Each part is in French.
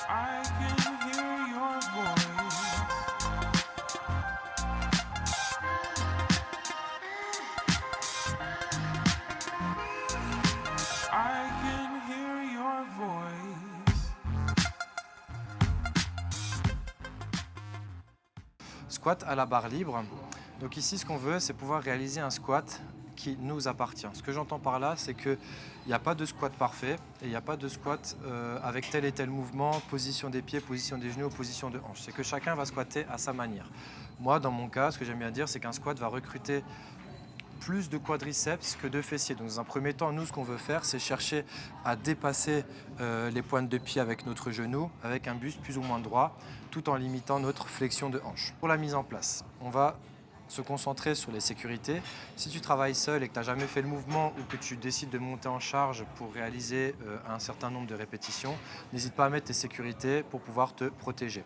I can hear your voice. I can hear your voice. Squat à la barre libre. Donc ici, ce qu'on veut, c'est pouvoir réaliser un squat qui nous appartient. Ce que j'entends par là, c'est qu'il n'y a pas de squat parfait et il n'y a pas de squat avec tel et tel mouvement, position des pieds, position des genoux, position de hanche. C'est que chacun va squatter à sa manière. Moi, dans mon cas, ce que j'aime bien dire, c'est qu'un squat va recruter plus de quadriceps que de fessiers. Donc, dans un premier temps, nous, ce qu'on veut faire, c'est chercher à dépasser les pointes de pied avec notre genou, avec un buste plus ou moins droit, tout en limitant notre flexion de hanche. Pour la mise en place, on va se concentrer sur les sécurités. Si tu travailles seul et que tu n'as jamais fait le mouvement ou que tu décides de monter en charge pour réaliser un certain nombre de répétitions, n'hésite pas à mettre tes sécurités pour pouvoir te protéger.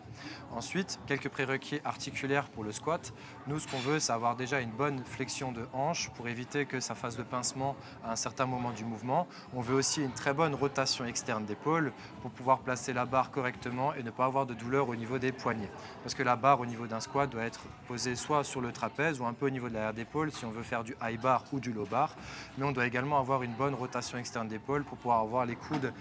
Ensuite, quelques prérequis articulaires pour le squat. Nous, ce qu'on veut, c'est avoir déjà une bonne flexion de hanche pour éviter que ça fasse de pincement à un certain moment du mouvement. On veut aussi une très bonne rotation externe d'épaule pour pouvoir placer la barre correctement et ne pas avoir de douleur au niveau des poignets. Parce que la barre au niveau d'un squat doit être posée soit sur le trapèze ou un peu au niveau de l'arrière d'épaule si on veut faire du high bar ou du low bar. Mais on doit également avoir une bonne rotation externe d'épaule pour pouvoir avoir les coudes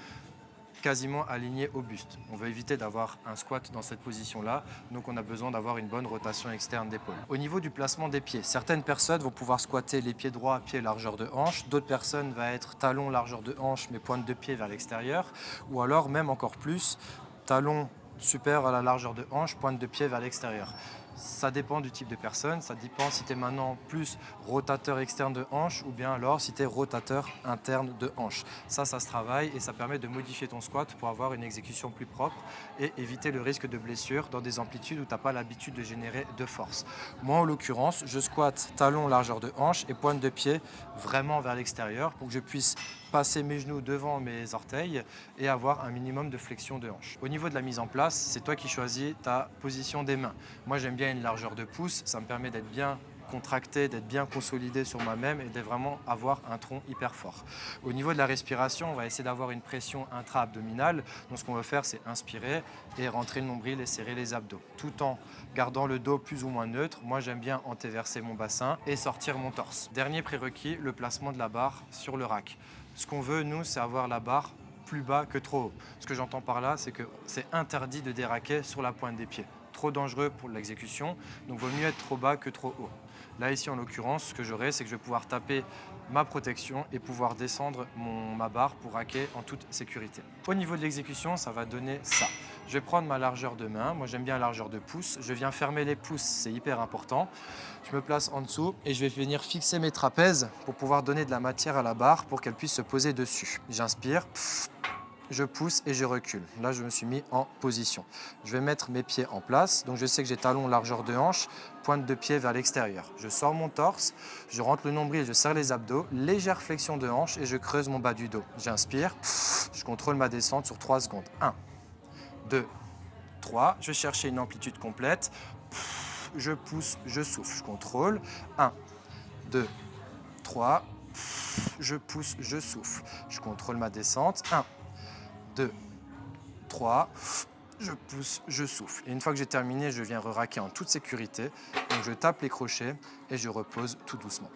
quasiment alignés au buste. On veut éviter d'avoir un squat dans cette position-là, donc on a besoin d'avoir une bonne rotation externe d'épaule. Au niveau du placement des pieds, certaines personnes vont pouvoir squatter les pieds droits, pieds largeur de hanche, d'autres personnes vont être talons largeur de hanche, mais pointe de pied vers l'extérieur, ou alors même encore plus, talons supérieurs à la largeur de hanche, pointe de pied vers l'extérieur. Ça dépend du type de personne, ça dépend si tu es maintenant plus rotateur externe de hanche ou bien alors si tu es rotateur interne de hanche. Ça se travaille et ça permet de modifier ton squat pour avoir une exécution plus propre et éviter le risque de blessure dans des amplitudes où tu n'as pas l'habitude de générer de force. Moi, en l'occurrence, je squatte talon largeur de hanche et pointe de pied vraiment vers l'extérieur pour que je puisse passer mes genoux devant mes orteils et avoir un minimum de flexion de hanche. Au niveau de la mise en place, c'est toi qui choisis ta position des mains. Moi, j'aime bien une largeur de pouce, ça me permet d'être bien contracté, d'être bien consolidé sur moi-même et de vraiment avoir un tronc hyper fort. Au niveau de la respiration, on va essayer d'avoir une pression intra-abdominale. Donc ce qu'on va faire, c'est inspirer et rentrer le nombril et serrer les abdos, tout en gardant le dos plus ou moins neutre. Moi, j'aime bien antéverser mon bassin et sortir mon torse. Dernier prérequis, le placement de la barre sur le rack. Ce qu'on veut, nous, c'est avoir la barre plus bas que trop haut. Ce que j'entends par là, c'est que c'est interdit de déraquer sur la pointe des pieds. Trop dangereux pour l'exécution, donc il vaut mieux être trop bas que trop haut. Là, ici, en l'occurrence, ce que j'aurai, c'est que je vais pouvoir taper ma protection et pouvoir descendre ma barre pour raquer en toute sécurité. Au niveau de l'exécution, ça va donner ça. Je vais prendre ma largeur de main. Moi, j'aime bien la largeur de pouce. Je viens fermer les pouces, c'est hyper important. Je me place en dessous et je vais venir fixer mes trapèzes pour pouvoir donner de la matière à la barre pour qu'elle puisse se poser dessus. J'inspire. Je pousse et je recule. Là, je me suis mis en position. Je vais mettre mes pieds en place. Donc, je sais que j'ai talon largeur de hanche, pointe de pied vers l'extérieur. Je sors mon torse, je rentre le nombril, je serre les abdos, légère flexion de hanche et je creuse mon bas du dos. J'inspire, je contrôle ma descente sur 3 secondes. 1, 2, 3. Je vais chercher une amplitude complète. Je pousse, je souffle, je contrôle. 1, 2, 3. Je pousse, je souffle. Je contrôle ma descente. 1, 2, 3, je pousse, je souffle. Et une fois que j'ai terminé, je viens re-raquer en toute sécurité. Donc je tape les crochets et je repose tout doucement.